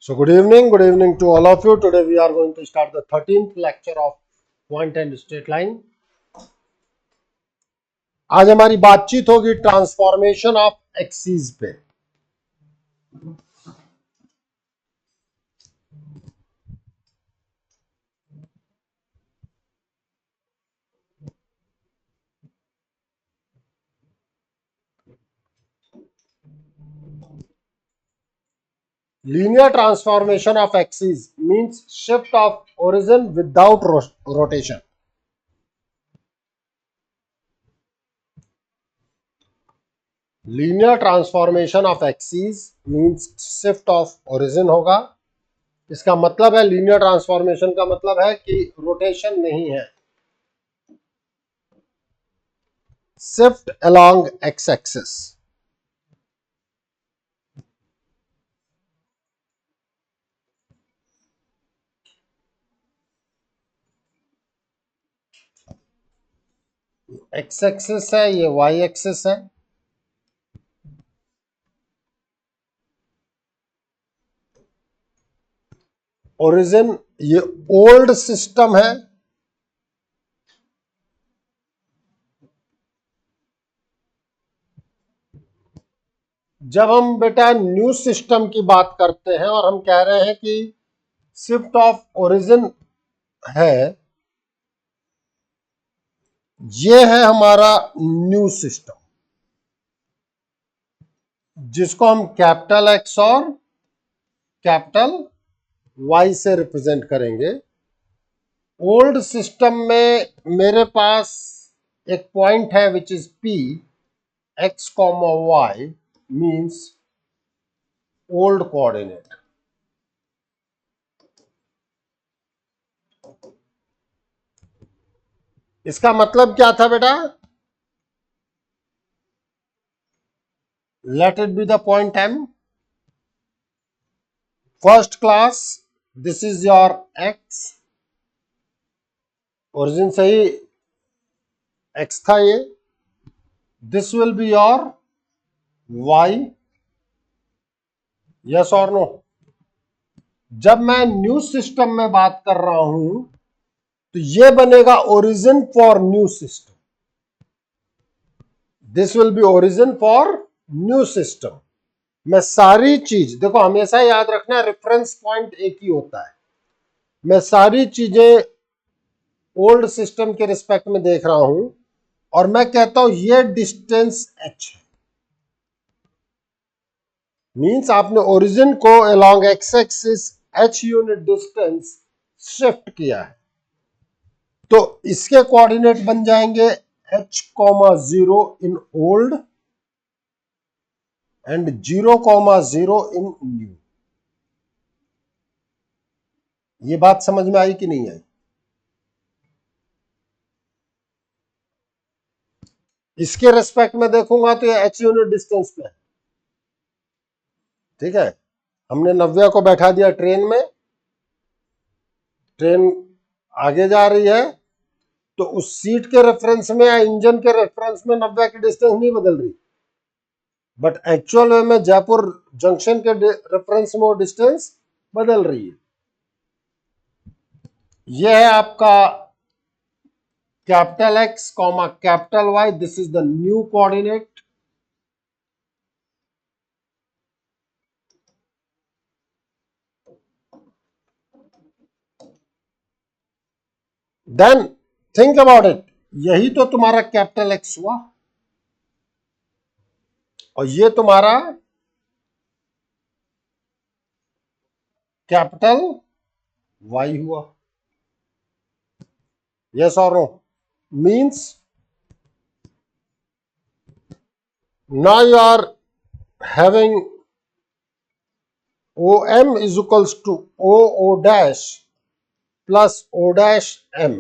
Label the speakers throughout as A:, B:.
A: So good evening to all of you. Today we are going to start the 13th lecture of point and straight line. आज हमारी बातचीत होगी transformation of axes पे। Linear transformation of axis means shift of origin without rotation. Linear transformation of axis means shift of origin होगा। इसका मतलब है linear transformation का मतलब है कि रोटेशन नहीं है, shift along x axis. X axis है, ये वाई एक्सिस है। ओरिजिन ये ओल्ड सिस्टम है, जब हम बेटा न्यू सिस्टम की बात करते हैं और हम कह रहे हैं कि शिफ्ट ऑफ ओरिजिन है, ये है हमारा न्यू सिस्टम जिसको हम कैपिटल एक्स और कैपिटल वाई से रिप्रेजेंट करेंगे। ओल्ड सिस्टम में मेरे पास एक पॉइंट है which is P, X comma Y means old coordinate. इसका मतलब क्या था बेटा? Let it be the point M, first class, this is your X, origin सही एक्स था ये, this will be your Y, yes और नो। जब मैं न्यू सिस्टम में बात कर रहा हूं तो ये बनेगा origin for new system, this will B origin for new system. मैं सारी चीज देखो, हमेशा याद रखना रेफरेंस पॉइंट एक ही होता है। मैं सारी चीजें ओल्ड सिस्टम के रिस्पेक्ट में देख रहा हूं और मैं कहता हूं ये डिस्टेंस h है, मींस आपने ओरिजिन को along x axis h unit distance shift किया है, तो इसके कोऑर्डिनेट बन जाएंगे h, 0 in old and 0, 0 in new. ये बात समझ में आई कि नहीं आई? इसके रेस्पेक्ट में देखूंगा तो ये h यूनिट डिस्टेंस पे है, ठीक है। हमने नव्या को बैठा दिया ट्रेन में, ट्रेन आगे जा रही है तो उस सीट के रेफरेंस में या इंजन के रेफरेंस में नव्या की डिस्टेंस नहीं बदल रही, बट एक्चुअल में जयपुर जंक्शन के रेफरेंस में वो डिस्टेंस बदल रही है। यह है आपका capital X comma capital Y, this is the new coordinate. Then think about it, यही तो तुम्हारा कैपिटल एक्स हुआ और ये तुम्हारा कैपिटल वाई हुआ, यस और no? Means now you are having OM is equals to OO dash plus O dash M,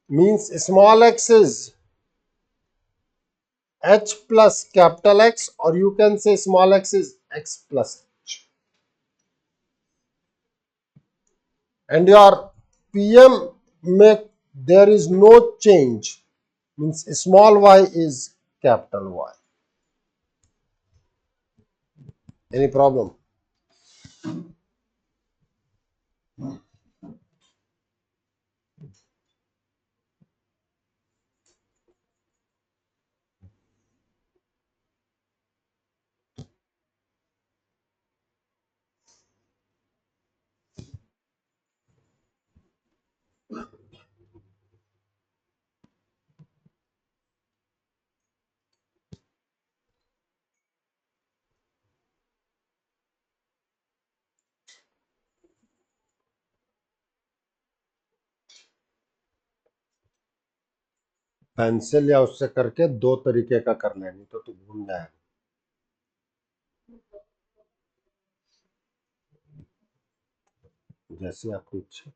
A: means small x is H plus capital X, or you can say small x is X plus H, and your PM make there is no change, means small y is capital Y. Any problem? Pencil या उससे करके दो तरीके का कर लेनी तो घूम जाएगा। जैसे आपकी इच्छा।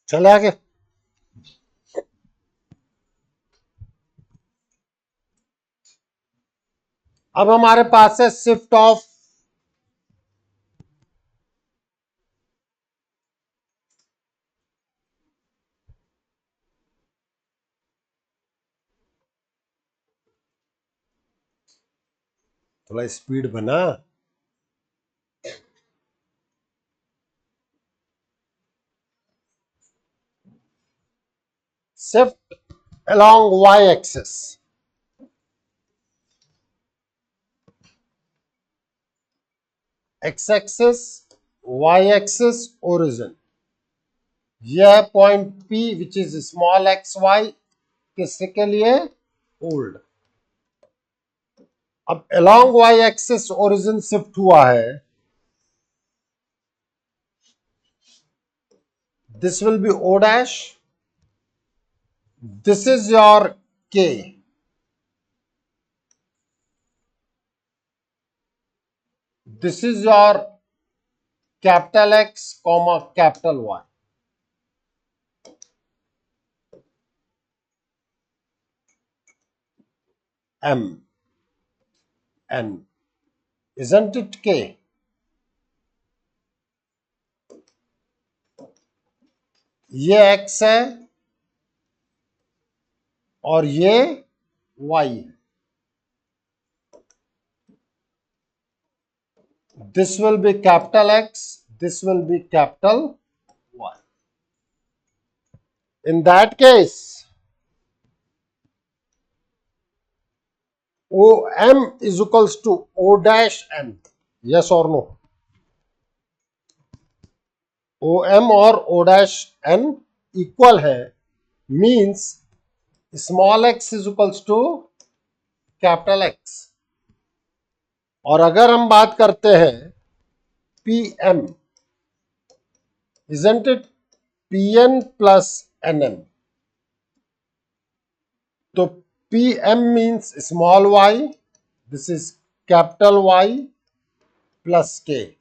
A: चले आगे। अब हमारे पास है शिफ्ट ऑफ थोड़ा स्पीड बना। Shift along y axis, x axis, y axis, origin। यह point P which is small X Y किसके लिए? ओल्ड। अब along y axis origin shift हुआ है, this will be o dash, this is your k, this is your capital X comma capital Y। M N, isn't it k? ये x है और ये y है। This will be capital X, this will be capital Y। In that case, OM is equals to O dash N। Yes or no? OM और O dash N equal है, means small x is equals to capital X। और अगर हम बात करते हैं PM, isn't it PN plus NM? तो PM means small y, this is capital Y plus K।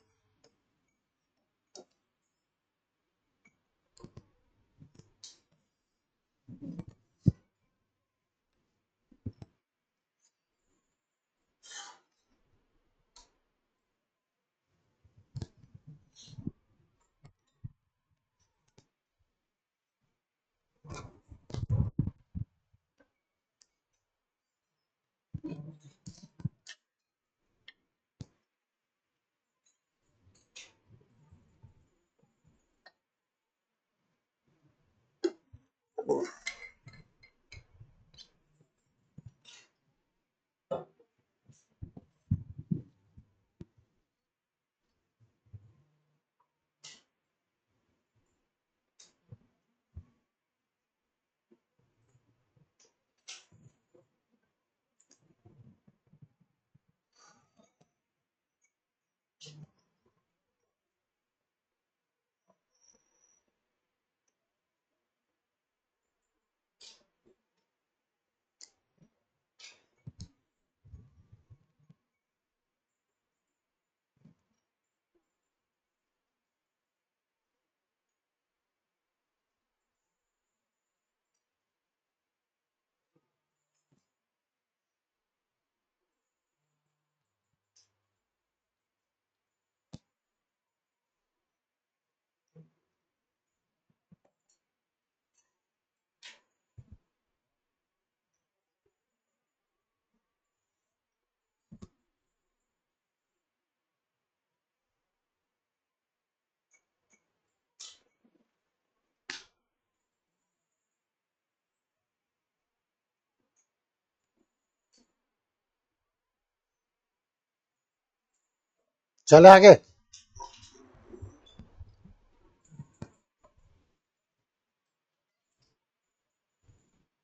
A: चले आगे।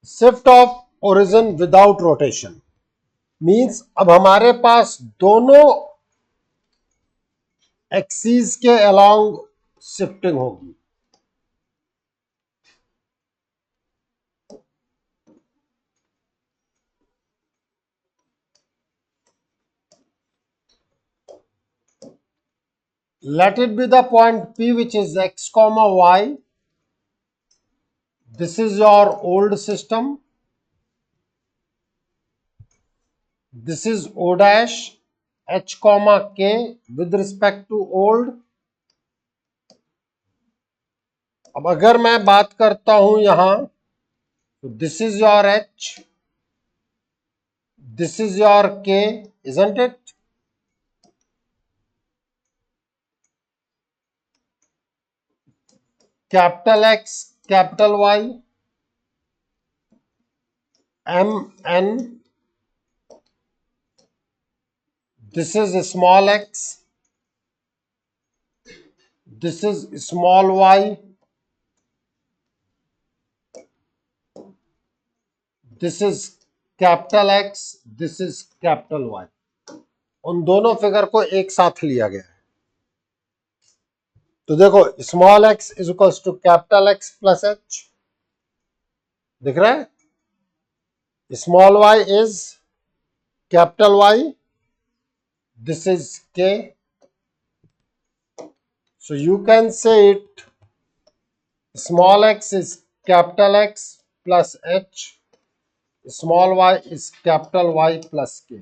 A: Shift of origin without rotation means अब हमारे पास दोनों एक्सीज के अलोंग शिफ्टिंग होगी। Let it be the point P which is x comma y. This is your old system. This is O dash h comma k with respect to old. अब अगर मैं बात करता हूं यहां तो this is your h, this is your k, isn't it? Capital X, capital Y, M, N. This is small x. This is small y. This is capital X. This is capital Y. उन दोनों figure को एक साथ लिया गया है। तो देखो small x is equals to capital X plus h, दिख रहा है? Small y is capital Y, this is k. So you can say it small x is capital X plus h, small y is capital Y plus k.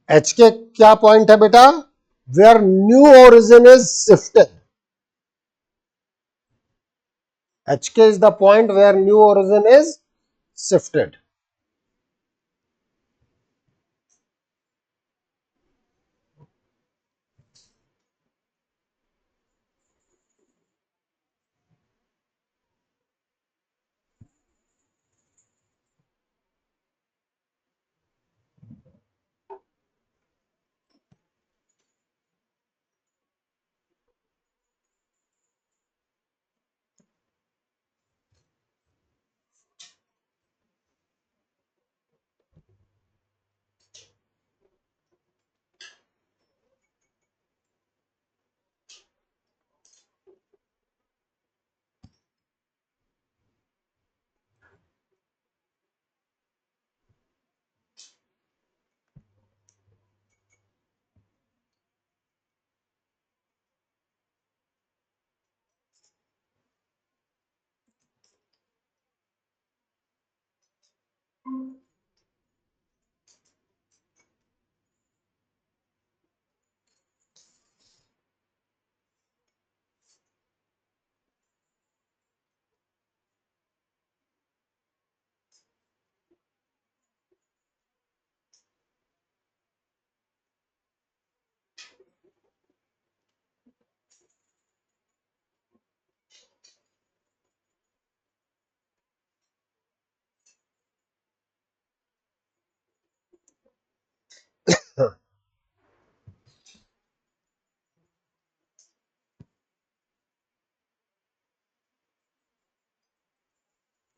A: h के क्या point है बेटा? Where new origin is shifted. hk is the point where new origin is shifted.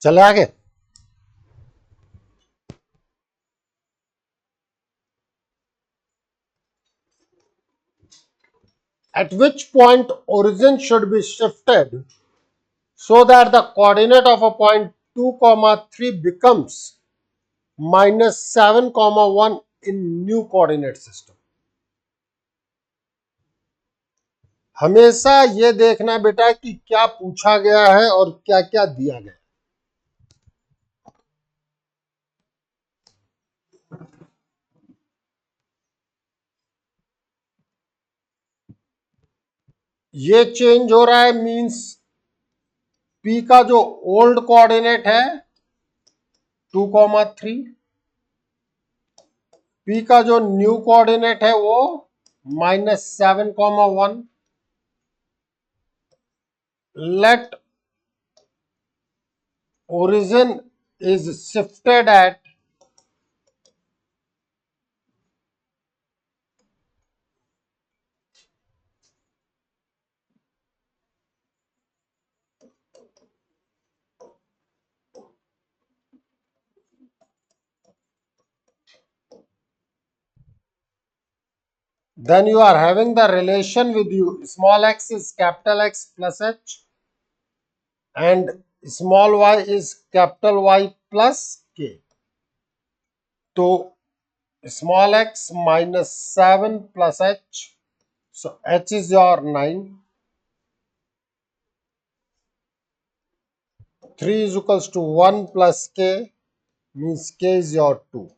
A: चले आगे। At which point origin should be shifted so that the coordinate of a point 2 comma 3 becomes minus 7 comma 1 in new coordinate system. हमेशा ये देखना बेटा कि क्या पूछा गया है और क्या क्या दिया गया। ये चेंज हो रहा है मींस P का जो ओल्ड कोऑर्डिनेट है 2,3, P का जो न्यू कोऑर्डिनेट है वो -7,1, let origin is shifted at then you are having the relation with you. Small x is capital X plus h and small y is capital Y plus k. So small x minus 7 plus h. So h is your 9. 3 is equals to 1 plus k means k is your 2.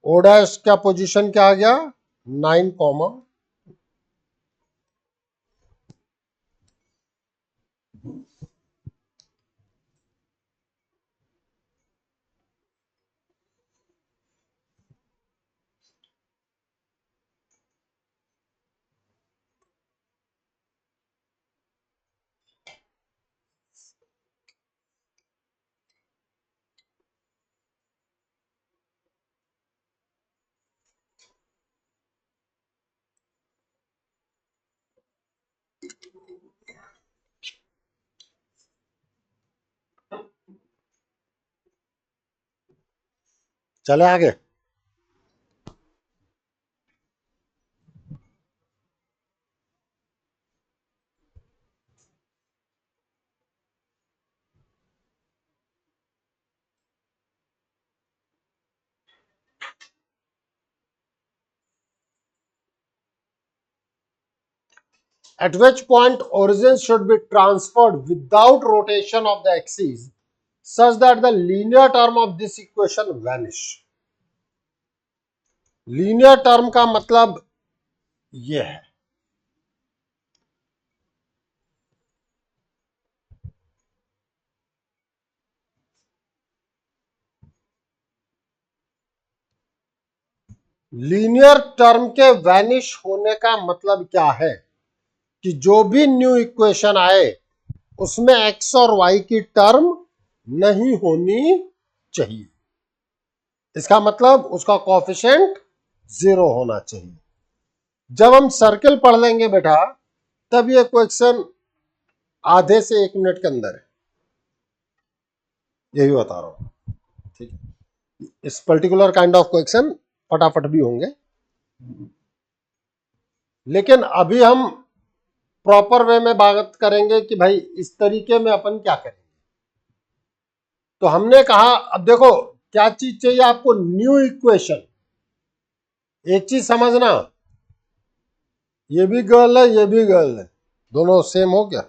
A: O dash का position क्या आ गया 9 comma. चले आगे. At which point origin should be transferred without rotation of the axis such that the linear term of this equation vanish. Linear term का मतलब यह है. Linear term के वैनिश होने का मतलब क्या है कि जो भी न्यू इक्वेशन आए उसमें एक्स और वाई की टर्म नहीं होनी चाहिए. इसका मतलब उसका कोएफिशिएंट 0 होना चाहिए. जब हम सर्किल पढ़ लेंगे बेटा तब ये क्वेश्चन आधे से 1 मिनट के अंदर है. यही बता रहा हूं. ठीक है. इस पर्टिकुलर काइंड ऑफ क्वेश्चन फटाफट भी होंगे लेकिन अभी हम प्रॉपर वे में बात करेंगे कि भाई इस तरीके में अपन क्या करेंगे. तो हमने कहा अब देखो क्या चीज चाहिए आपको न्यू इक्वेशन. एक चीज समझना ये भी गर्ल है ये भी गर्ल है दोनों सेम हो क्या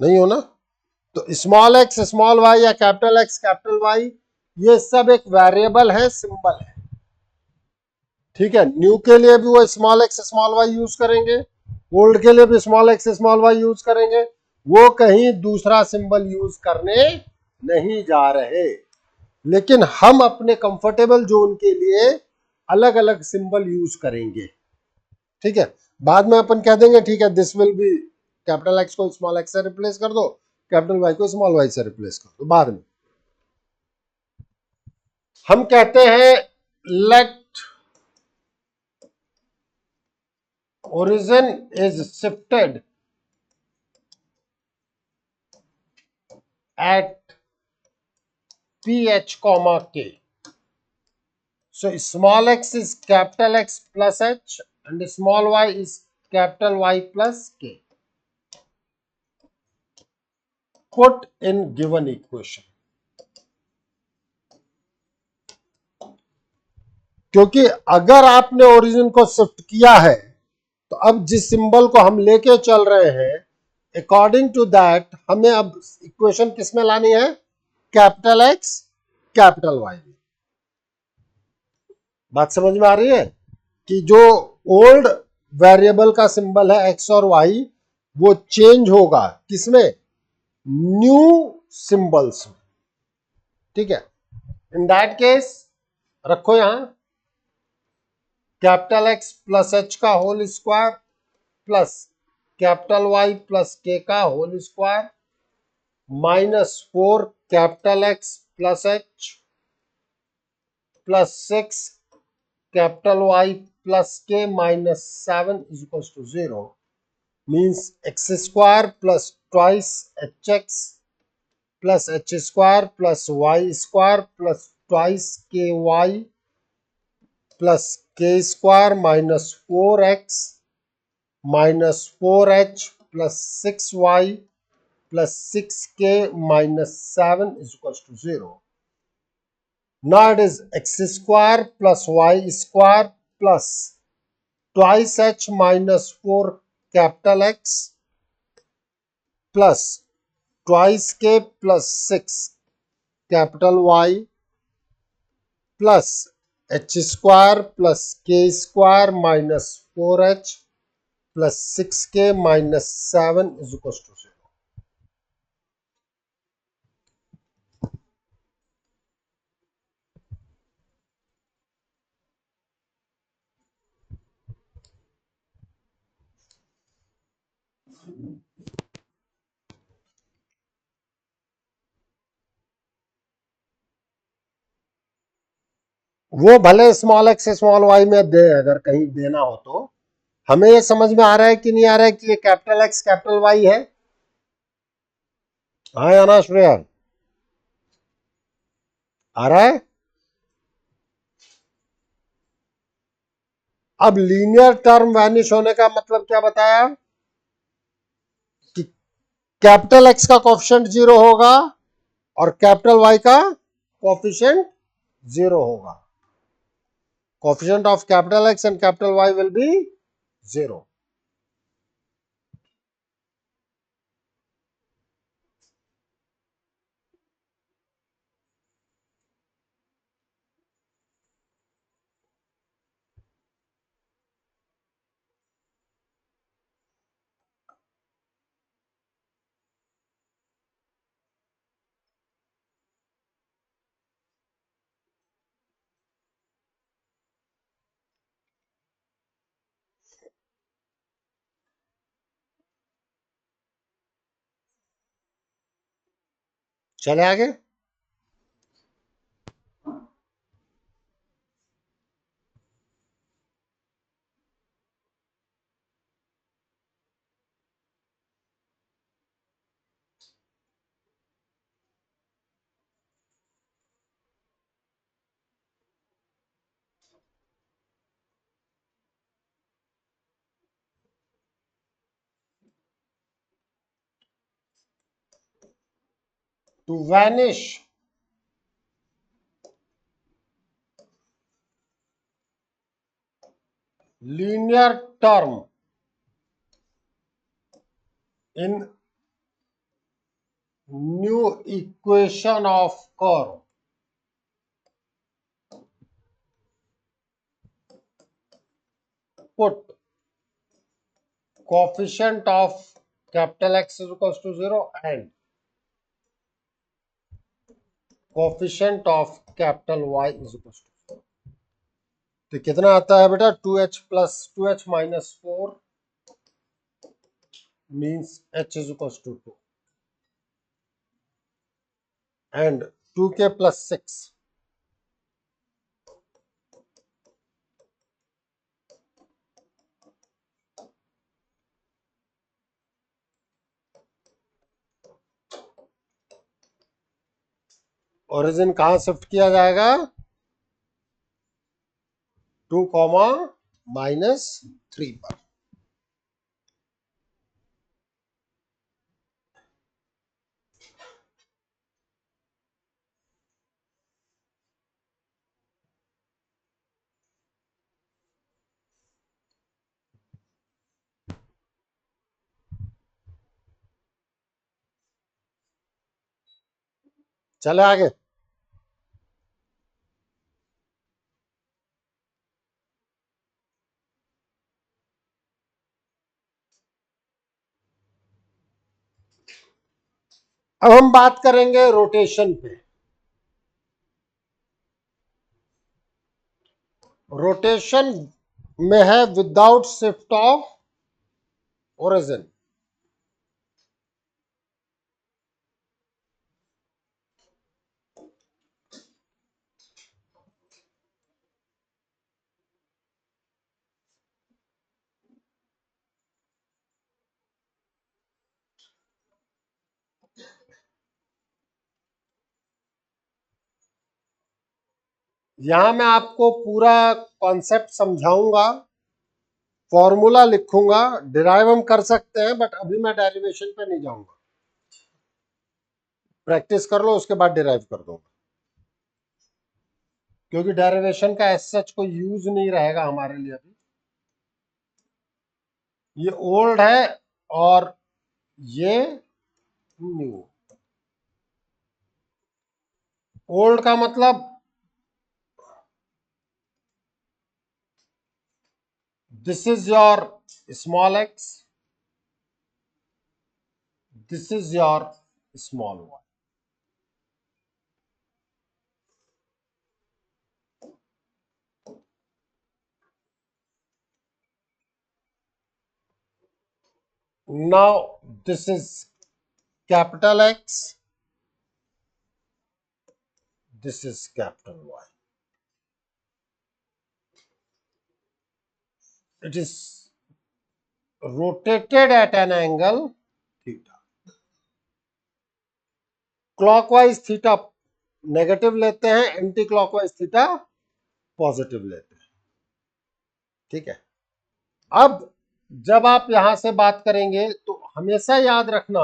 A: नहीं हो ना. तो स्मॉल एक्स स्मॉल वाई या कैपिटल एक्स कैपिटल वाई ये सब एक वेरिएबल है सिंबल है. ठीक है. न्यू के लिए भी वो small X small Y use करेंगे ओल्ड के लिए भी small X small Y use करेंगे. वो कहीं दूसरा सिंबल यूज करने नहीं जा रहे लेकिन हम अपने कंफर्टेबल जोन के लिए अलग अलग सिंबल यूज करेंगे. ठीक है. बाद में अपन कह देंगे ठीक है this will B capital x को स्मॉल एक्स से रिप्लेस कर दो कैपिटल वाई को स्मॉल वाई से रिप्लेस कर दो बाद में. हम कहते हैं late origin is shifted at ph comma k. So small x is capital X plus h and small y is capital Y plus k. Put in given equation. क्योंकि अगर आपने ओरिजिन को शिफ्ट किया है तो अब जिस सिंबल को हम लेके चल रहे हैं अकॉर्डिंग टू दैट हमें अब इक्वेशन किसमें लानी है कैपिटल एक्स कैपिटल वाई में. बात समझ में आ रही है कि जो ओल्ड वेरिएबल का सिंबल है एक्स और वाई वो चेंज होगा किसमें न्यू सिंबल्स में. ठीक है. इन दैट केस रखो यहां कैपिटल एक्स प्लस एच का whole square plus capital Y plus K का whole square minus 4 capital x plus H plus 6 capital Y plus K minus 7 is equals to 0 means x square plus twice hx plus h square plus y square plus twice ky plus k square minus 4x minus 4h plus 6y plus 6k minus 7 is equals to 0. Now it is x square plus y square plus twice h minus 4 capital X plus twice k plus 6 capital Y plus h square plus k square minus 4h plus 6k minus 7 is equals to 0. वो भले small X small Y में दे, अगर कहीं देना हो तो हमें ये समझ में आ रहा है कि नहीं आ रहा है कि ये कैपिटल एक्स कैपिटल वाई है। हाँ या ना श्रेया, आ रहा है? अब लीनियर टर्म वैनिश होने का मतलब क्या बताया कि कैपिटल एक्स का कोफिशिएंट 0 होगा और कैपिटल वाई का कोफिशिएंट 0 होगा। Coefficient of capital X and capital Y will be 0। चले आगे। To vanish linear term in new equation of curve, put coefficient of capital X is equals to 0 and coefficient of capital Y is equals to 0। तो कितना आता है बेटा? 2h plus 2h minus 4 means h is equals to 2 and 2k plus 6 origin कहां shift किया जाएगा? 2 comma minus 3 पर। चले आगे। अब हम बात करेंगे रोटेशन पे। रोटेशन में है विदाउट शिफ्ट ऑफ ओरिजिन। यहां मैं आपको पूरा कॉन्सेप्ट समझाऊंगा, फॉर्मूला लिखूंगा, डिराइव हम कर सकते हैं, बट अभी मैं डेरिवेशन पे नहीं जाऊंगा। प्रैक्टिस कर लो, उसके बाद डिराइव कर दूंगा, क्योंकि डेरिवेशन का एज सच कोई यूज नहीं रहेगा हमारे लिए अभी। ये ओल्ड है और ये न्यू। ओल्ड का मतलब this is your small X, this is your small Y. Now this is capital X, this is capital Y. It is rotated at an angle theta. Clockwise theta negative लेते हैं, anti clockwise theta positive लेते हैं। ठीक है। अब जब आप यहां से बात करेंगे तो हमेशा याद रखना,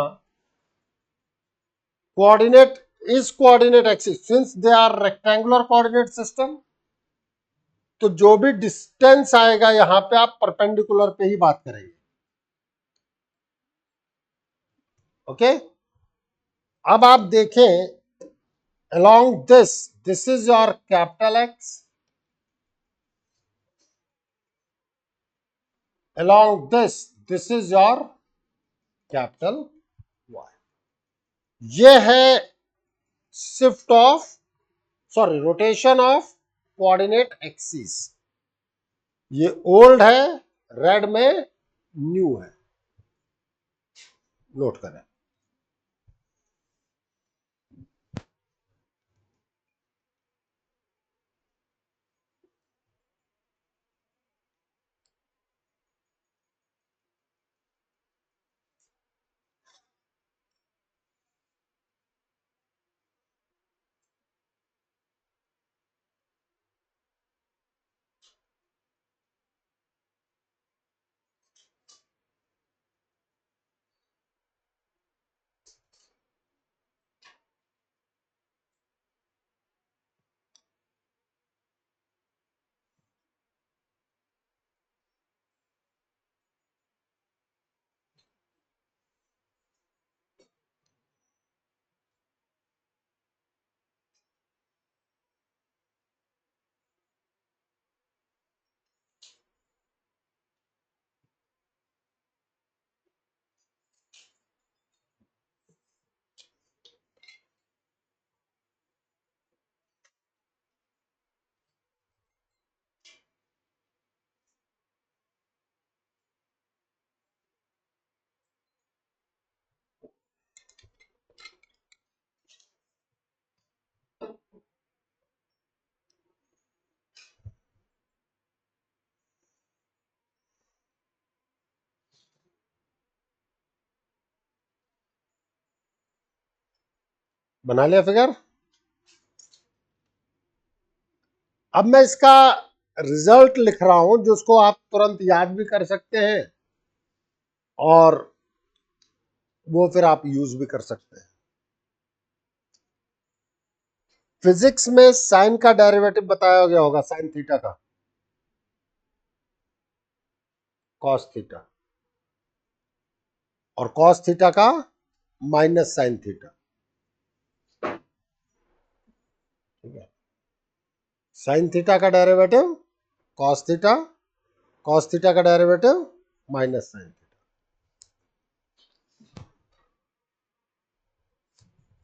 A: coordinate is coordinate axis, since they are rectangular coordinate system, तो जो भी डिस्टेंस आएगा यहां पे आप परपेंडिकुलर पे ही बात करेंगे। ओके। अब आप देखें, along this is your capital X, along this is your capital Y। ये है shift of, sorry, rotation of coordinate axis. ये ओल्ड है, रेड में न्यू है, नोट करें। बना लिया फिगर। अब मैं इसका रिजल्ट लिख रहा हूं, जिसको आप तुरंत याद भी कर सकते हैं और वो फिर आप यूज भी कर सकते हैं। फिजिक्स में साइन का डेरिवेटिव बताया गया होगा, साइन थीटा का कॉस थीटा, और कॉस थीटा का माइनस साइन थीटा। ठीक है। साइन थीटा का derivative cos theta, cos theta का डेरिवेटिव माइनस साइन थीटा।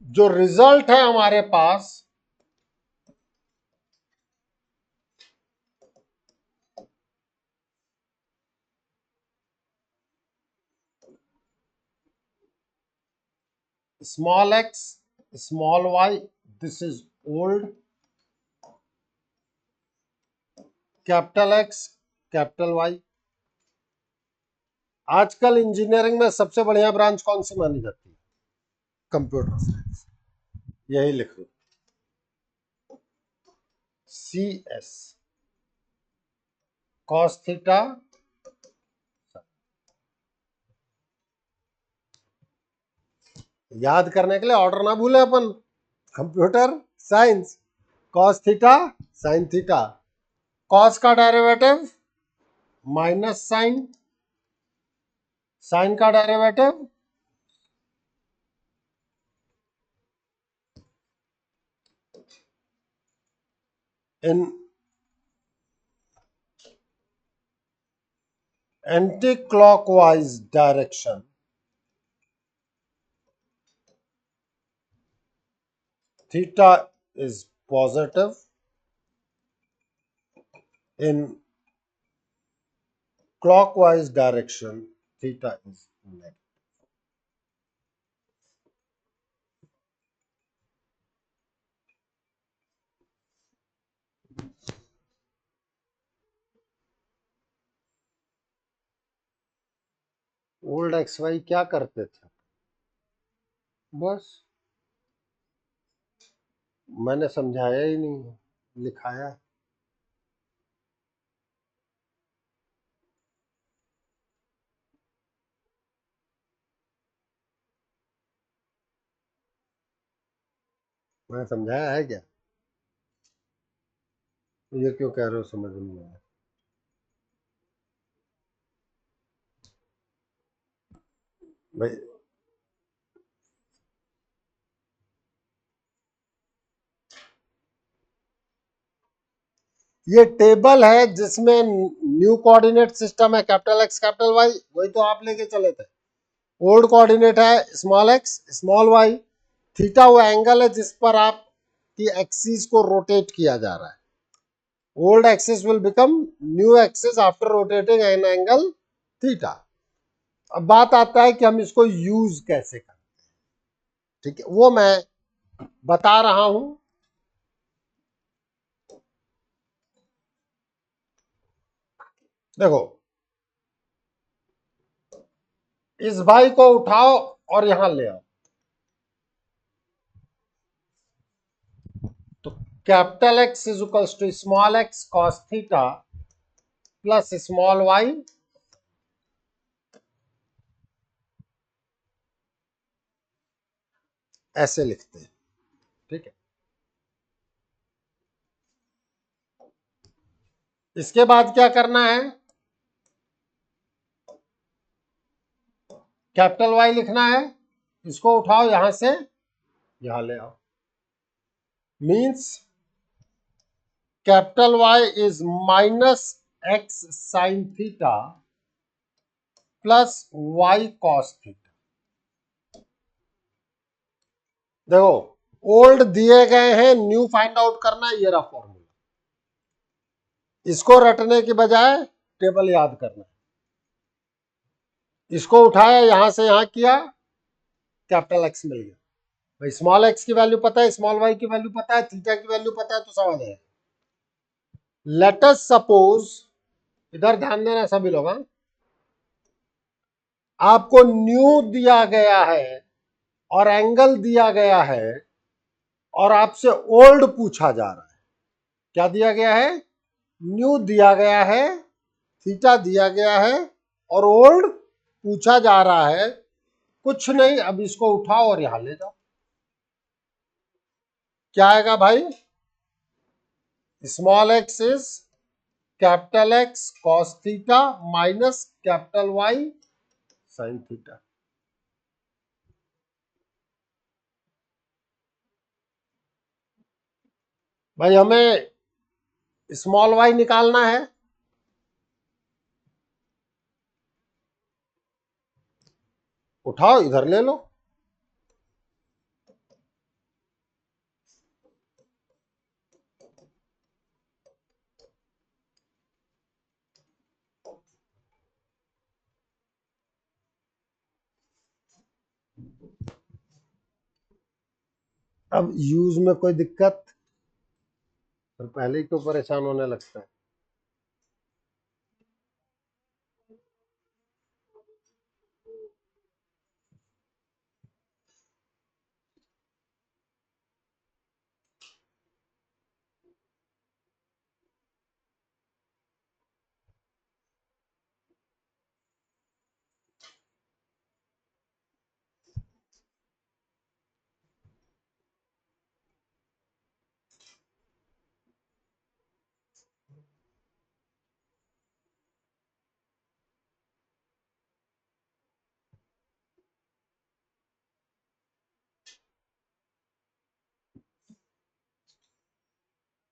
A: जो रिजल्ट है हमारे पास, small x, small y, this is old, capital X, capital Y. आजकल इंजीनियरिंग में सबसे बढ़िया ब्रांच कौन सी मानी जाती है? Computer science. यही लिख दो, सी एस, कॉस थीटा। याद करने के लिए ऑर्डर ना भूले अपन, computer science, cos theta, sine theta. Cos का डेरिवेटिव माइनस साइन, साइन का derivative in anti clockwise direction, theta is positive, in clockwise direction theta is negative. Old x y क्या करते थे? बस मैंने समझाया ही नहीं, लिखाया। मैंने समझाया है क्या? ये क्यों कह रहे हो समझ में नहीं आया? भाई ये टेबल है जिसमें न्यू कोऑर्डिनेट सिस्टम है, कैपिटल एक्स कैपिटल वाई, वही तो आप लेके चले थे। ओल्ड कोऑर्डिनेट है small X small Y, theta वो एंगल है जिस पर आपकी एक्सिस को रोटेट किया जा रहा है। Old axis will become new axis after rotating an angle theta. अब बात आता है कि हम इसको यूज कैसे करें, ठीक है, वो मैं बता रहा हूं। देखो, इस भाई को उठाओ और यहां ले आओ, तो capital x is equals to small X cos theta plus small Y, ऐसे लिखते हैं, ठीक है। इसके बाद क्या करना है? कैपिटल वाई लिखना है, इसको उठाओ यहां से यहां ले आओ, means capital Y is minus X sine theta plus Y cos theta. देखो, ओल्ड दिए गए हैं, न्यू फाइंड आउट करना, ये रहा फॉर्मूला। इसको रटने की बजाय टेबल याद करना है। इसको उठाया यहां से यहां किया, कैपिटल एक्स मिल गया। भाई स्मॉल एक्स की वैल्यू पता है, स्मॉल वाई की वैल्यू पता है, थीटा की वैल्यू पता है, तो समझ है। लेट अस सपोज, इधर ध्यान देना सभी लोग, हाँ? आपको न्यू दिया गया है और एंगल दिया गया है और आपसे ओल्ड पूछा जा रहा है। क्या दिया गया है? न्यू दिया गया है, थीटा दिया गया है और ओल्ड पूछा जा रहा है। कुछ नहीं, अब इसको उठाओ और यहां ले जाओ। क्या आएगा भाई? Small x is capital x cos theta minus capital Y sine theta. भाई हमें स्मॉल वाई निकालना है, उठाओ इधर ले लो। अब यूज में कोई दिक्कत, और पहले ही क्यों परेशान होने लगता है।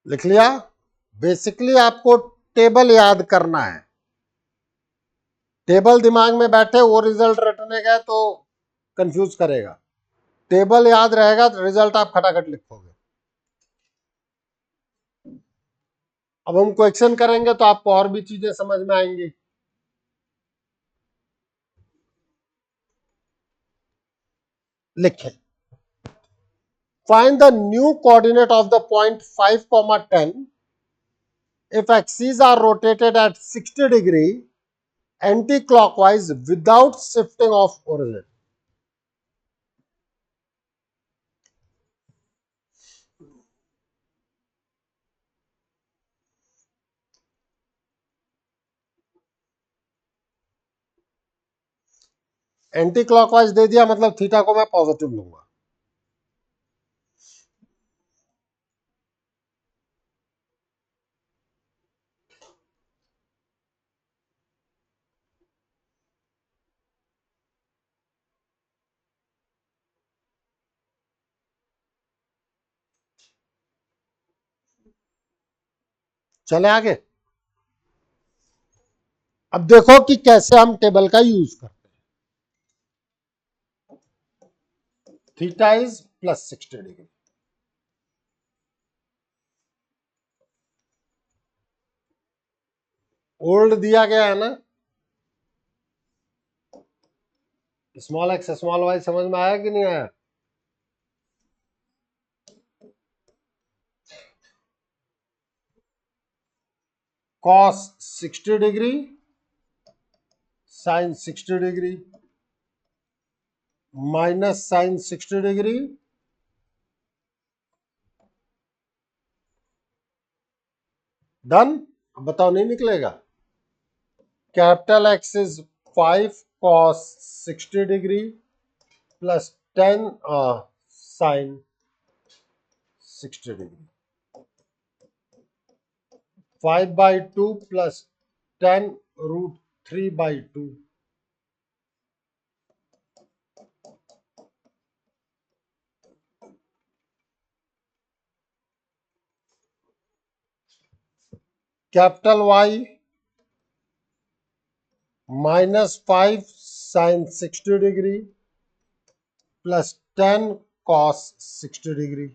A: लिख लिया। बेसिकली आपको टेबल याद करना है। टेबल दिमाग में बैठे वो रिजल्ट रटने गए तो कंफ्यूज करेगा। टेबल याद रहेगा तो रिजल्ट आप खटाखट लिखोगे। अब हम क्वेश्चन करेंगे तो आपको और भी चीजें समझ में आएंगी। लिखें, find the new coordinate of the point 5, 10 if axes are rotated at 60 degree anti-clockwise without shifting of origin. Anti clockwise दे दिया मतलब थीटा को मैं पॉजिटिव लूंगा। चले आगे। अब देखो कि कैसे हम टेबल का यूज करते हैं। Theta is +60 degree. ओल्ड दिया गया है ना, स्मॉल एक्स स्मॉल वाई समझ में आया कि नहीं आया। Cos 60 degree sine 60 degree minus sine 60 degree done. बताओ नहीं निकलेगा। Capital x is 5 cos 60 degree +10 sin 60 degree 5/2 +10√3/2। Capital Y -5 sin 60 degree +10 cos 60 degree.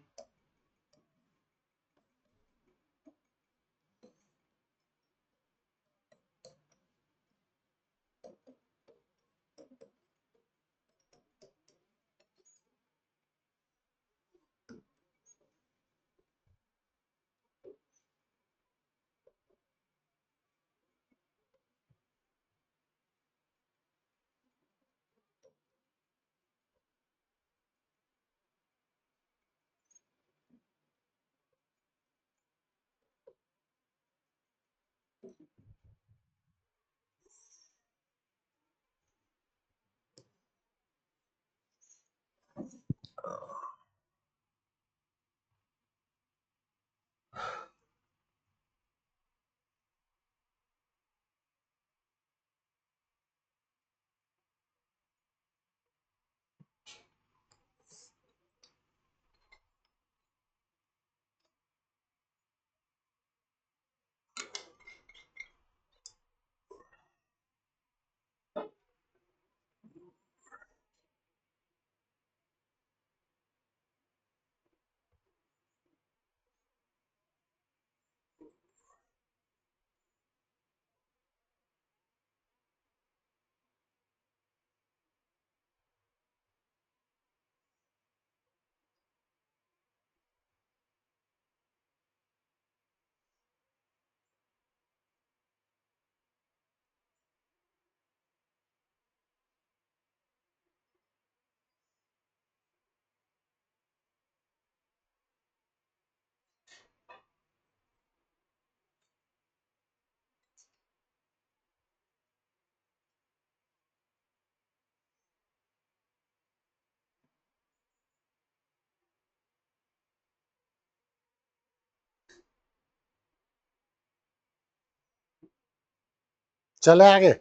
A: चले आगे।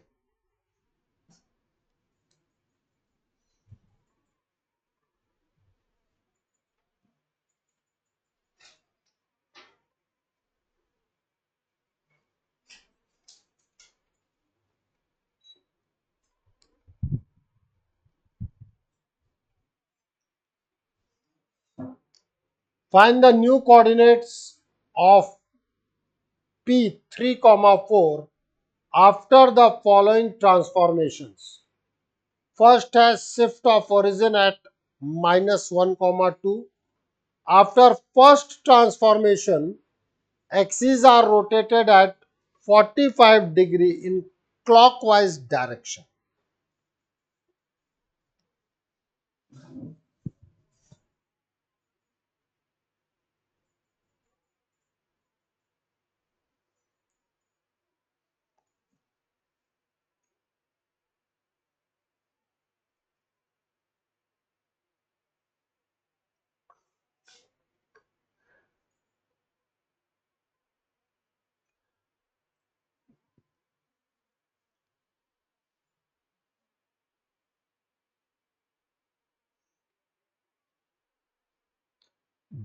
A: Find the new coordinates of P3, 4 after the following transformations. First has shift of origin at -1, 2. After first transformation, axes are rotated at 45 degree in clockwise direction.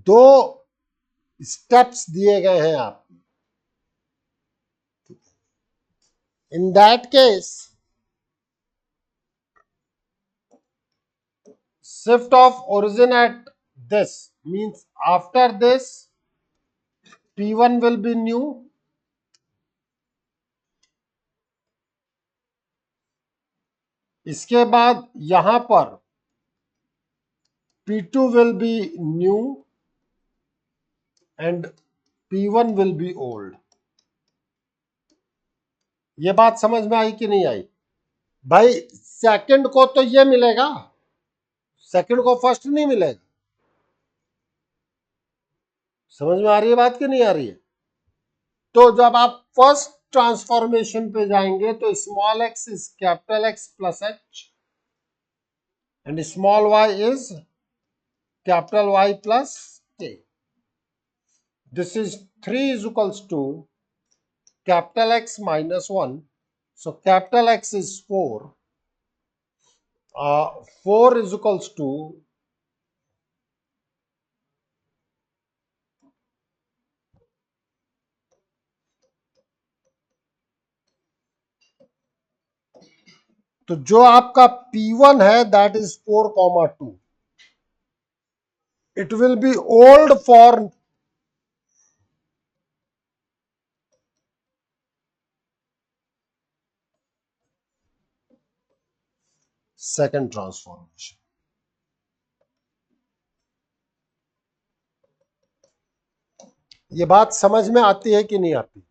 A: दो steps दिए गए हैं आप। In that case, shift of origin at this means after this P1 will be new, इसके बाद यहां पर P2 will be new and P1 will be old. ये बात समझ में आई कि नहीं आई? भाई सेकंड को तो ये मिलेगा, सेकंड को फर्स्ट नहीं मिलेगा। समझ में आ रही है बात कि नहीं आ रही है? तो जब आप फर्स्ट ट्रांसफॉर्मेशन पे जाएंगे तो small x is capital x plus H and small y is capital Y plus k. This is 3 is equals to capital X minus 1. So capital X is 4. 4 is equals to तो जो आपका P1 है that is 4, 2. It will be old for second transformation. ये बात समझ में आती है कि नहीं आती?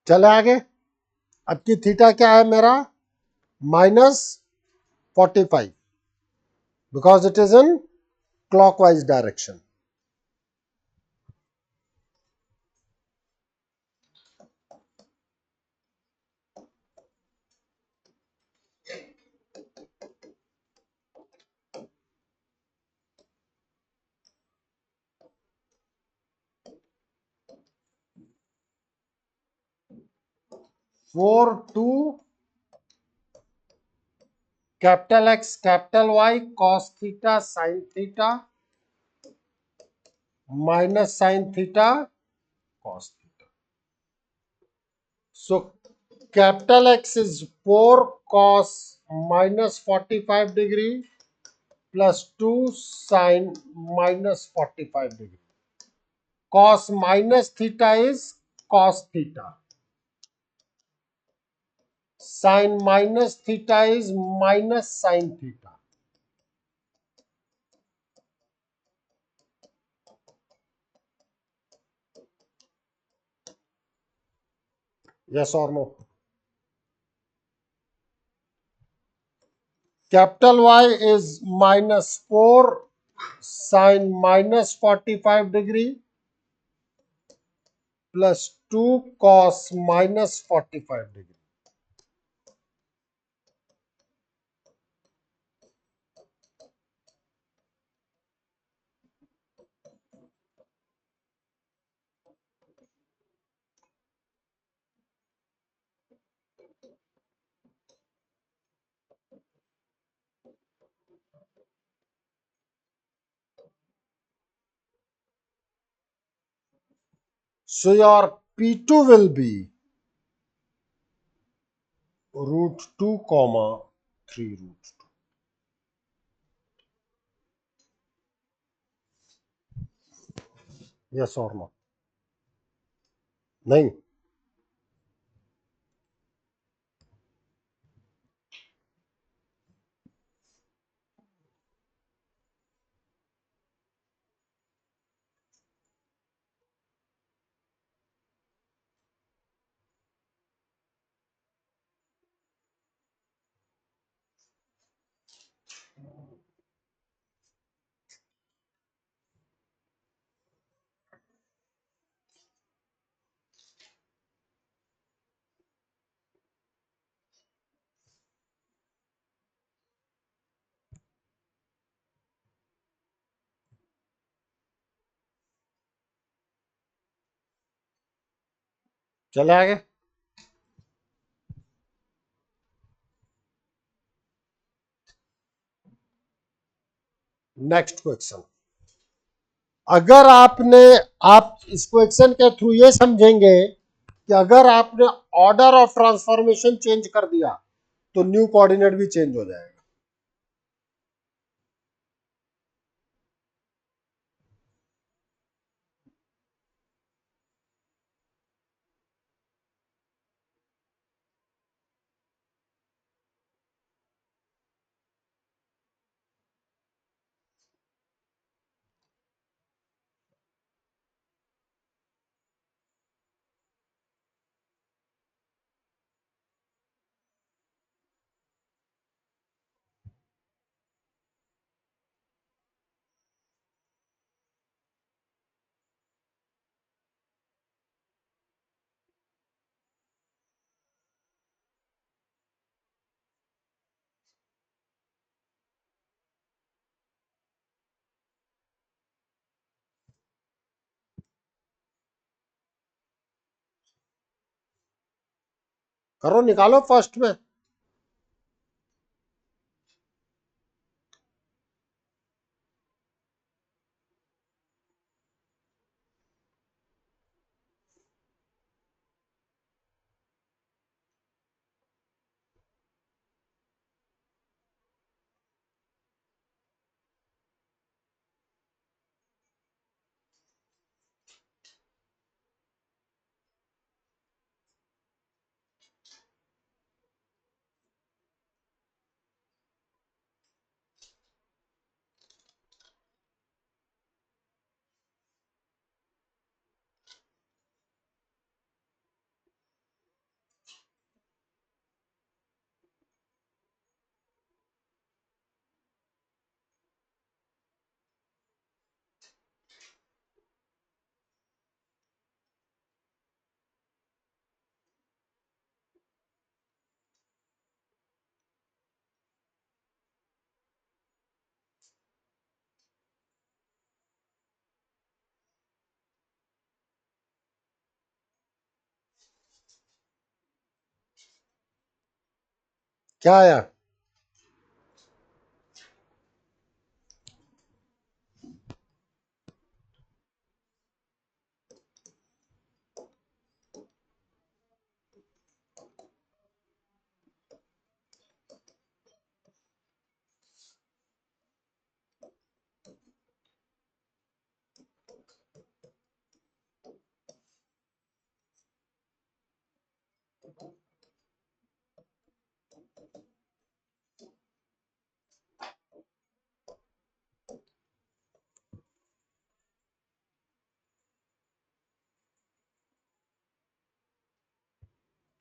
A: चले आगे। अब की थीटा क्या है मेरा? -45 because it is in clockwise direction. Four two capital X capital Y cos theta sin theta minus sin theta cos theta. So capital X is 4 cos -45 degree plus 2 sine minus 45 degree. Cos minus theta is cos theta. Sin minus theta is minus sin theta. Yes or no? Capital Y is minus 4 sin minus 45 degree plus 2 cos minus 45 degree. So your P2 will be root 2 comma 3 root 2. Yes or no? नहीं. चले आगे. Next question. अगर आप इस question के through ये समझेंगे कि अगर आपने ऑर्डर ऑफ ट्रांसफॉर्मेशन चेंज कर दिया तो न्यू कोऑर्डिनेट भी चेंज हो जाएगा. करो, निकालो फर्स्ट में. क्या आया?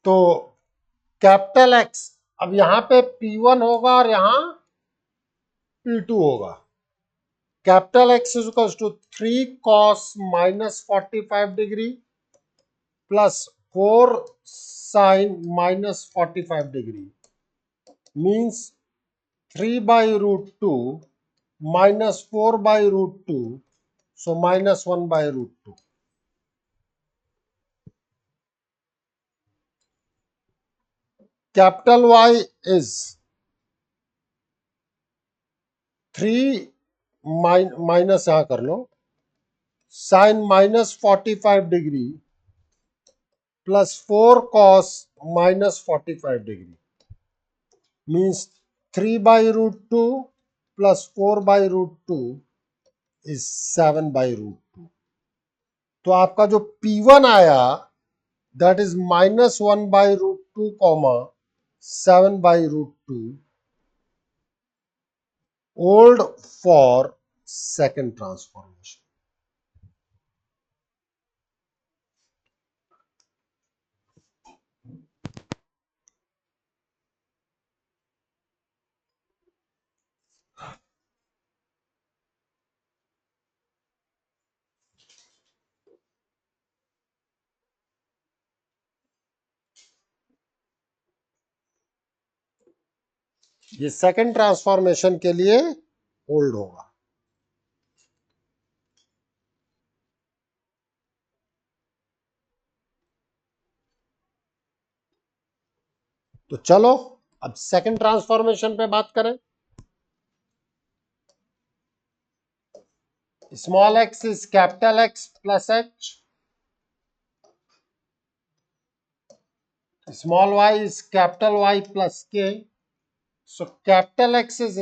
A: तो कैपिटल एक्स, अब यहां पे P1 होगा और यहां P2 होगा। Capital x is equal to 3 cos -45 degree plus 4 sin -45 degree means 3/√2 minus 4/√2, so -1/√2. Capital Y is 3 minus यहां कर लो sin -45 degree plus 4 cos -45 degree means 3/√2 plus 4/√2 is 7/√2. तो आपका जो P1 आया that is -1/√2 comma 7/√2 old for second transformation. ये second transformation के लिए old होगा। तो चलो अब सेकंड ट्रांसफॉर्मेशन पे बात करें। Small x is capital x plus h, small y is capital Y plus k, so capital x is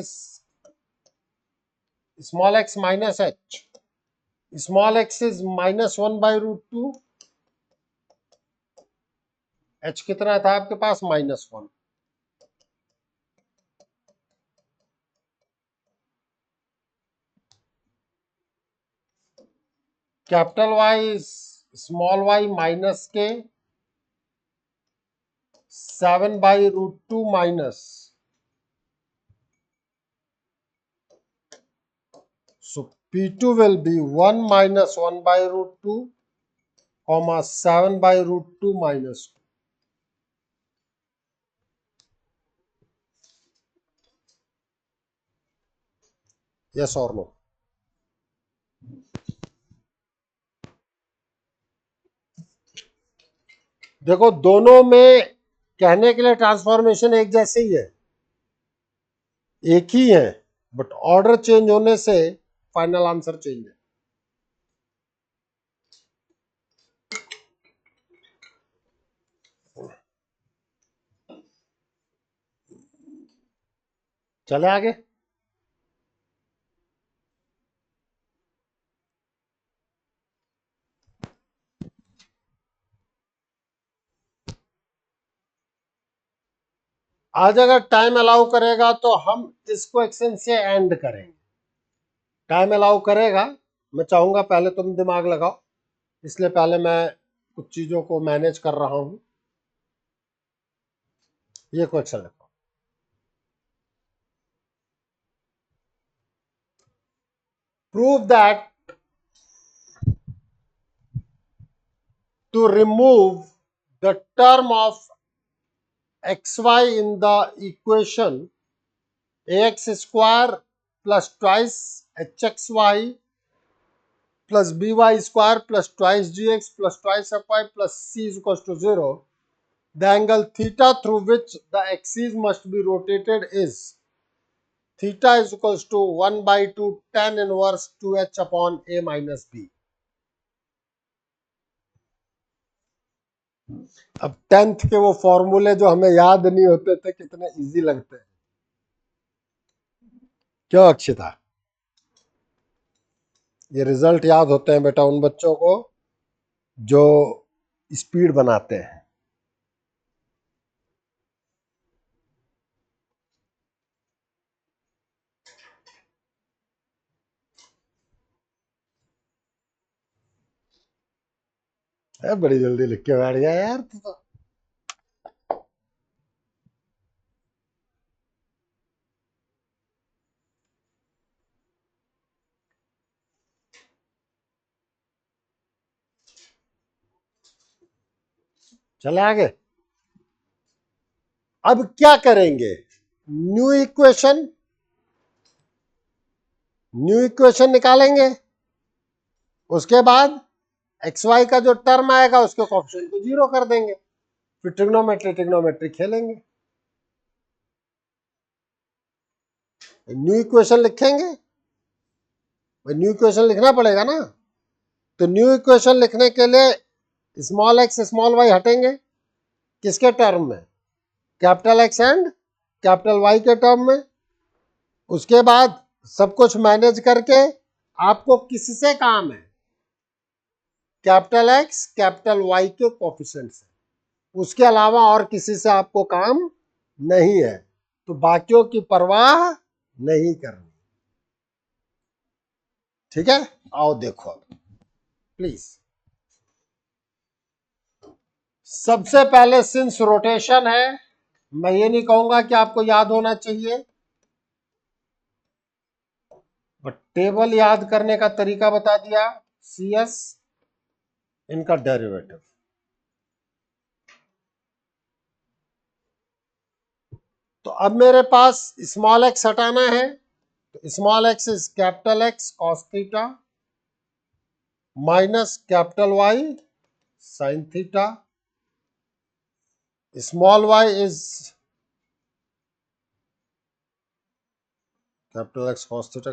A: small x minus h, small x is -1/√2, h कितना था आपके पास -1, capital Y is small y minus k 7/√2 minus, so P2 will be 1 minus 1/√2 comma 7/√2 minus 2. Yes or no? देखो दोनों में कहने के लिए ट्रांसफॉर्मेशन एक जैसे ही है, एक ही है, बट ऑर्डर चेंज होने से फाइनल आंसर चेंज है। चले आगे। आज अगर टाइम अलाउ करेगा तो हम इस क्वेश्चन से एंड करेंगे। टाइम अलाउ करेगा, मैं चाहूंगा पहले तुम दिमाग लगाओ, इसलिए पहले मैं कुछ चीजों को मैनेज कर रहा हूं। ये क्वेश्चन लिखो, prove that to remove the term of xy in the equation ax square plus twice hxy plus by square plus twice gx plus twice fy plus c is equals to 0, the angle theta through which the axis must be rotated is theta is equals to 1/2 tan inverse 2h upon a minus b. अब tenth के वो फॉर्मूले जो हमें याद नहीं होते थे कितने इजी लगते हैं, क्यों अक्षिता? ये रिजल्ट याद होते हैं बेटा उन बच्चों को जो स्पीड बनाते हैं। बड़ी जल्दी लिख के बैठ गया यार तू तो। चले आगे। अब क्या करेंगे, न्यू इक्वेशन निकालेंगे। उसके बाद एक्स वाई का जो टर्म आएगा उसके कोएफिशिएंट को 0 कर देंगे, फिर ट्रिग्नोमेट्री खेलेंगे। न्यू इक्वेशन लिखेंगे, न्यू इक्वेशन लिखना पड़ेगा ना। तो न्यू इक्वेशन लिखने के लिए स्मॉल एक्स स्मॉल वाई हटेंगे, किसके टर्म में, capital X and capital Y के टर्म में। उसके बाद सब कुछ मैनेज करके आपको किससे काम है, कैपिटल एक्स कैपिटल वाई के कोएफिशिएंट से, उसके अलावा और किसी से आपको काम नहीं है। तो बाकियों की परवाह नहीं करनी, ठीक है। आओ देखो प्लीज। सबसे पहले सिंस रोटेशन है, मैं ये नहीं कहूंगा कि आपको याद होना चाहिए, बट टेबल याद करने का तरीका बता दिया। सी एस इनका डेरिवेटिव, तो अब मेरे पास स्मॉल एक्स हटाना है, तो small x is capital x cos theta minus capital Y sine theta, small y is capital x cos theta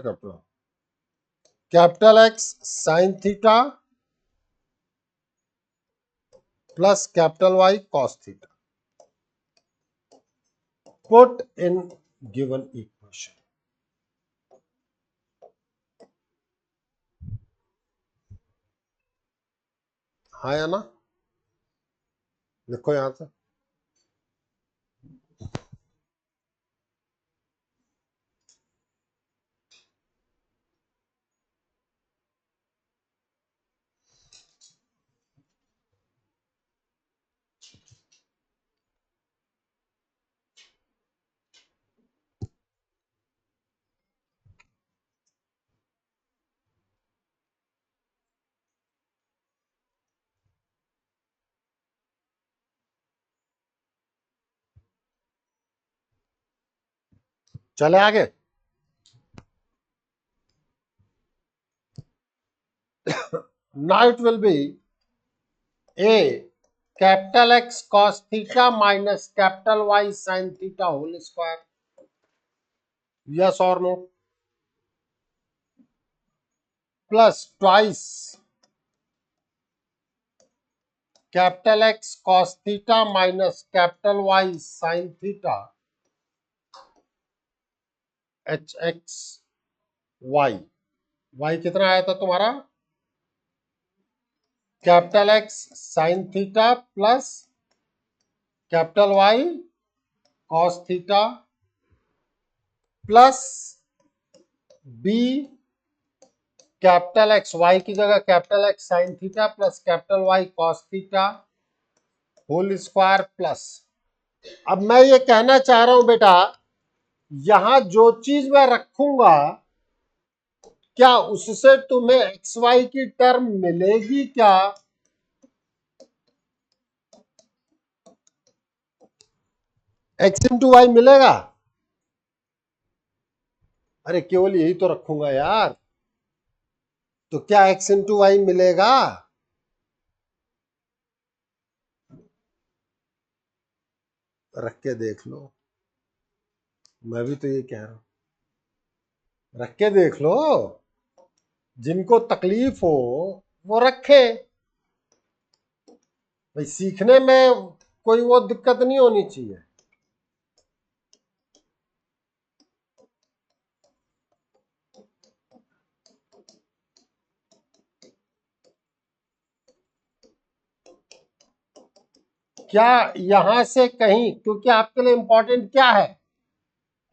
A: capital x sine theta plus capital Y cos theta, put in given equation. हाँ या ना, लिखो यहां से। चले आगे। Now it will be a capital x cos theta minus capital Y sine theta whole square, yes और no, plus twice capital x cos theta minus capital Y sine theta H X Y. Y कितना आया था तुम्हारा, capital x sine theta plus capital Y cos theta plus B capital X Y की जगह capital x sine theta plus capital Y cos theta whole square plus. अब मैं ये कहना चाह रहा हूं बेटा, यहां जो चीज मैं रखूंगा क्या उससे तुम्हें एक्स वाई की टर्म मिलेगी क्या, एक्स इंटू वाई मिलेगा। अरे केवल यही तो रखूंगा यार, तो क्या एक्स इंटू वाई मिलेगा, रख के देख लो। मैं भी तो ये कह रहा हूं, रख के देख लो, जिनको तकलीफ हो वो रखे, भाई सीखने में कोई वो दिक्कत नहीं होनी चाहिए। क्या यहां से कहीं, क्योंकि आपके लिए इंपॉर्टेंट क्या है,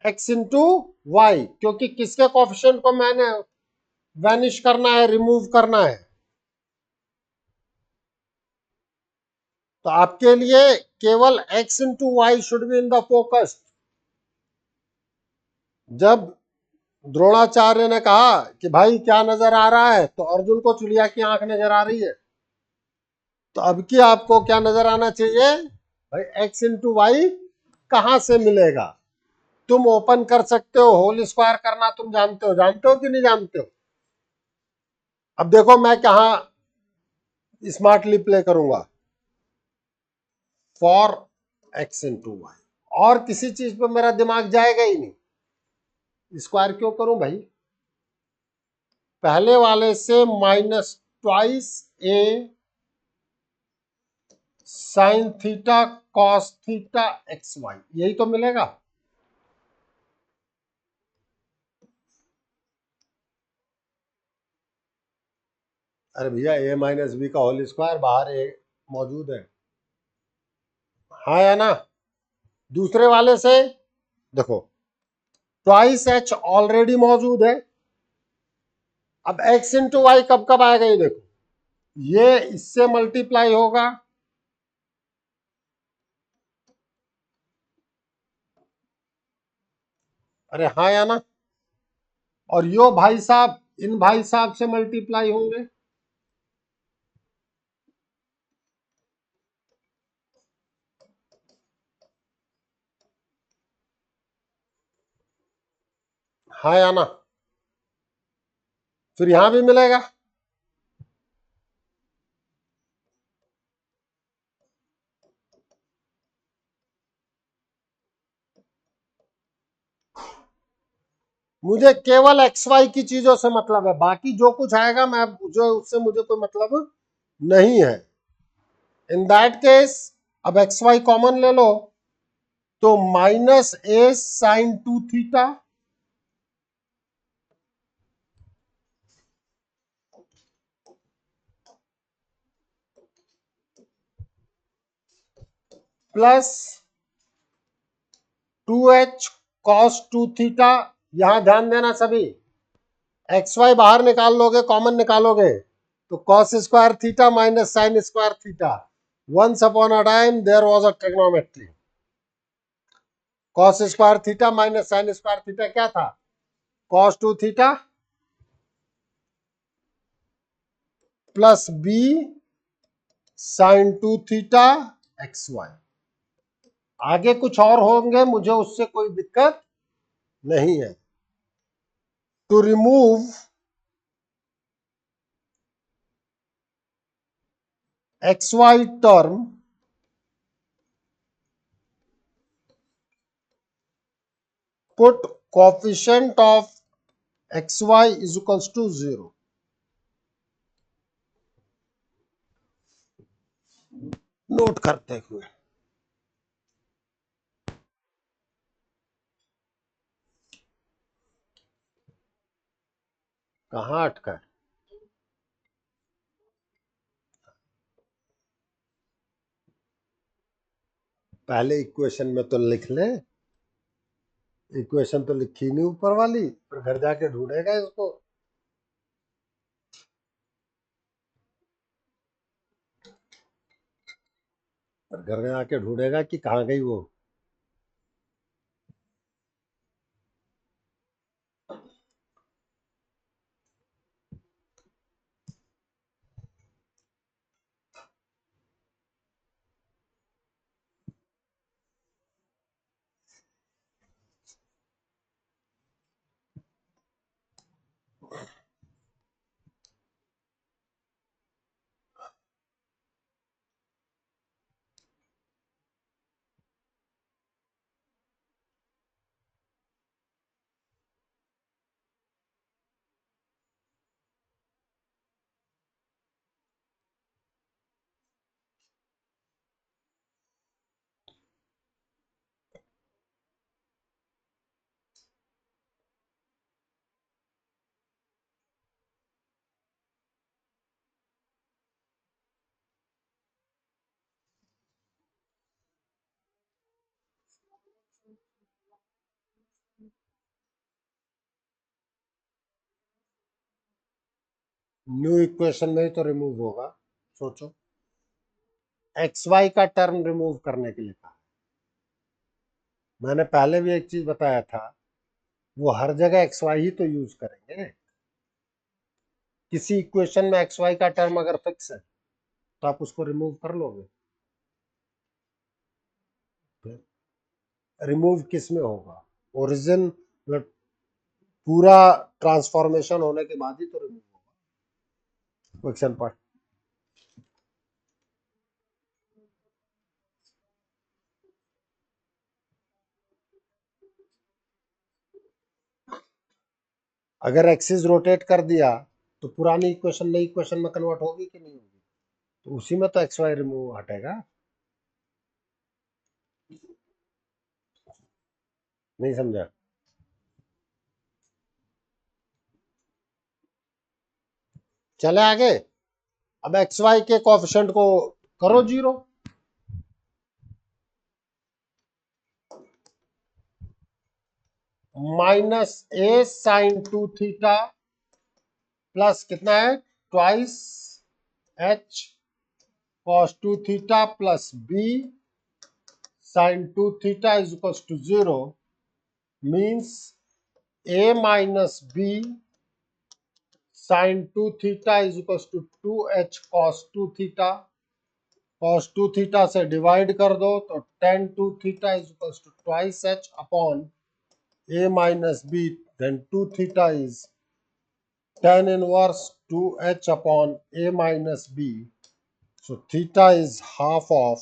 A: एक्स इंटू वाई, क्योंकि किसके कोएफिशिएंट को मैंने वैनिश करना है, रिमूव करना है। तो आपके लिए केवल x into why should be in the focus. जब द्रोणाचार्य ने कहा कि भाई क्या नजर आ रहा है, तो अर्जुन को चुलिया की आंख नजर आ रही है। तो अब की आपको क्या नजर आना चाहिए भाई, x इंटू वाई कहां से मिलेगा। तुम ओपन कर सकते हो, होल स्क्वायर करना तुम जानते हो कि नहीं जानते हो। अब देखो मैं कहा स्मार्टली प्ले करूंगा, फॉर x इंटू वाई, और किसी चीज पे मेरा दिमाग जाएगा ही नहीं। स्क्वायर क्यों करूं भाई, पहले वाले से minus twice a sine theta cos theta x y, यही तो मिलेगा। अरे भैया ए माइनस बी का होल स्क्वायर, बाहर ए मौजूद है, हाँ या ना। दूसरे वाले से देखो ट्वाइस एच ऑलरेडी मौजूद है, अब एक्स इंटू वाई कब कब आएगा ये देखो, ये इससे मल्टीप्लाई होगा, अरे हाँ या ना, और यो भाई साहब इन भाई साहब से मल्टीप्लाई होंगे, हाँ या ना, फिर यहां भी मिलेगा। मुझे केवल एक्स वाई की चीजों से मतलब है, बाकी जो कुछ आएगा मैं जो उससे मुझे कोई मतलब नहीं है। इन दैट केस अब एक्स वाई कॉमन ले लो, तो माइनस ए sine two theta plus two h cos two theta. यहां ध्यान देना सभी, एक्स वाई बाहर निकाल लोगे, कॉमन निकालोगे, तो cos square theta minus sine square theta. Once upon a time there was a trigonometry, cos square theta minus sine square theta क्या था, cos two theta plus B sine two theta x Y. आगे कुछ और होंगे, मुझे उससे कोई दिक्कत नहीं है। To remove X Y term, put coefficient of X Y is equals to 0। Note करते हुए कहां अटका है? पहले इक्वेशन में तो लिख ले, इक्वेशन तो लिखी नहीं ऊपर वाली, फिर घर जाके ढूंढेगा इसको। फिर घर जाके ढूंढेगा कि कहां गई वो। न्यू इक्वेशन में ही तो रिमूव होगा, सोचो, एक्स वाई का टर्म रिमूव करने के लिए कहा। मैंने पहले भी एक चीज बताया था, वो हर जगह एक्स वाई ही तो यूज करेंगे, किसी इक्वेशन में एक्स वाई का टर्म अगर फिक्स है तो आप उसको रिमूव कर लोगे। रिमूव किस में होगा? ओरिजिन पूरा ट्रांसफॉर्मेशन होने के बाद ही तो रिमूव होगा। क्वेश्चन पर अगर एक्सिस रोटेट कर दिया तो पुरानी इक्वेशन नई इक्वेशन में कन्वर्ट होगी कि नहीं होगी? तो उसी में तो एक्स वाई रिमूव हटेगा। नहीं समझा? चले आगे। अब एक्स वाई के कोएफिशिएंट को करो जीरो। माइनस ए साइन 2 थीटा प्लस कितना है twice H cos 2 theta plus B sine 2 theta is equal to 0 means a minus b sin 2 theta is equals to 2h cos 2 theta। cos 2 theta से divide कर दो तो tan 2 theta is equals to twice h upon a minus b, then 2 theta is tan inverse 2h upon a minus b, so theta is half of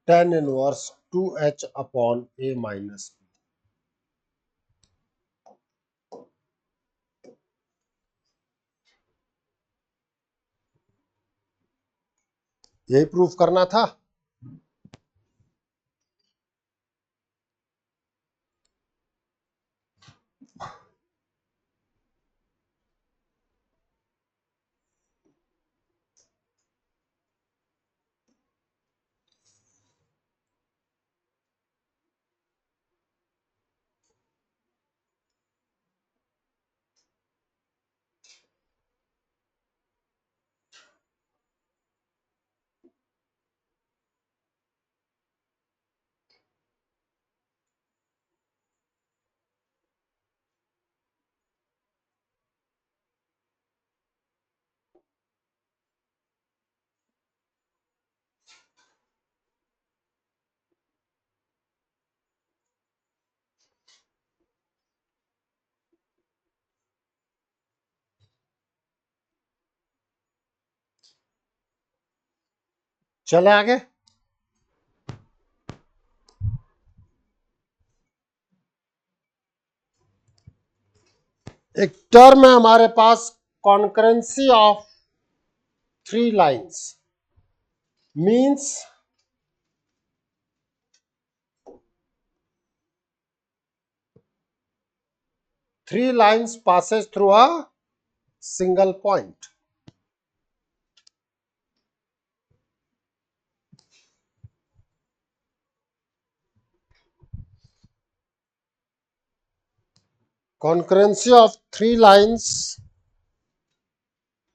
A: tan inverse 2h upon a minus b। यही proof करना था। चले आगे। एक term है हमारे पास concurrency of three lines means three lines passes through a single point। concurrency of three lines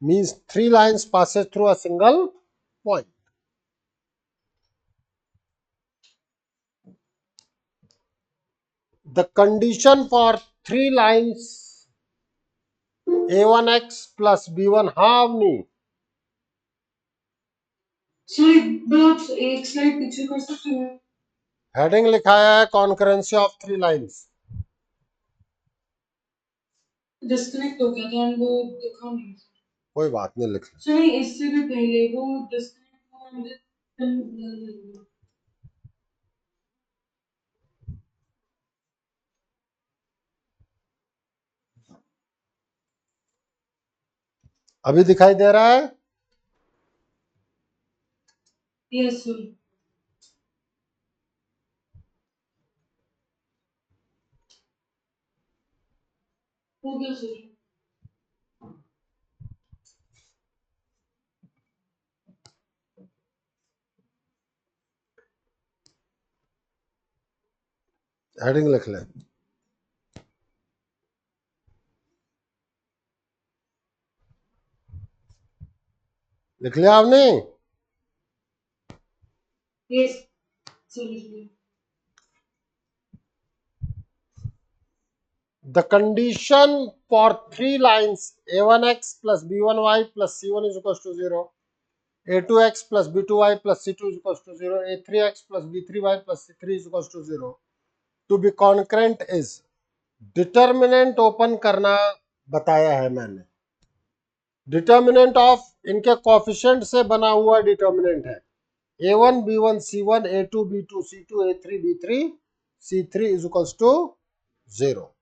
A: means three lines passes through a single point। the condition for three lines a1x plus b1 how many?
B: एक slide पीछे कर सकते हैं।
A: Heading लिखाया है concurrency of three lines.
B: Disconnect हो गया था वो देखा नहीं।
A: कोई बात नहीं, लिख लो।
B: नहीं इससे भी पहले वो डिस्कनेक्ट हुआ।
A: अभी दिखाई दे रहा है?
B: Yes sir. हो गया सर।
A: हेडिंग लिख ले। लिख लिया आपने?
B: Yes sir.
A: the condition for three lines a1x plus b1y plus c1 is equals to 0 a2x plus b2y plus c2 is equals to 0, a3x plus b3y plus c3 is equals to 0 to be concurrent is determinant open करना बताया है मैंने। Determinant of इनके coefficient से बना हुआ determinant है a1 b1 c1 a2 b2 c2 a3 b3 c3 is equals to 0।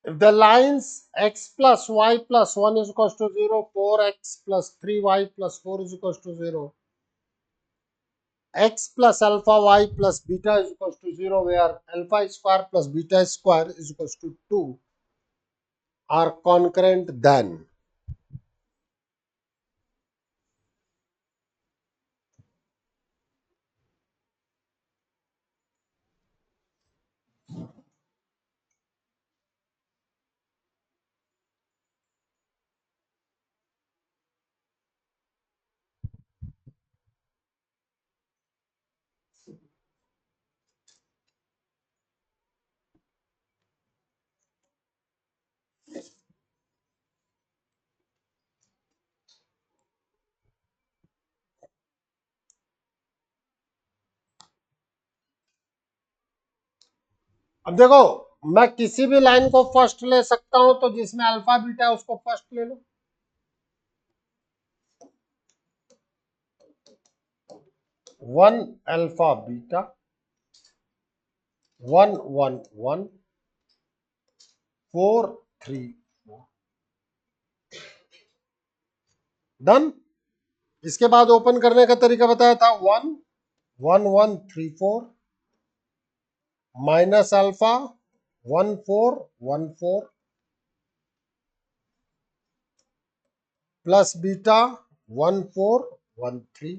A: If the lines x plus y plus 1 is equals to 0, 4x plus 3y plus 4 is equals to 0, x plus alpha y plus beta is equals to 0, where alpha square plus beta square is equals to 2 are concurrent, then अब देखो मैं किसी भी line को first ले सकता हूं, तो जिसमें अल्फा बीटा है उसको फर्स्ट ले लो। 1 अल्फा बीटा 1 1 1 4 3 4 डन। इसके बाद ओपन करने का तरीका बताया था 1 1 1 3 4 माइनस अल्फा 1 4 1 4 प्लस बीटा 1 4 1 3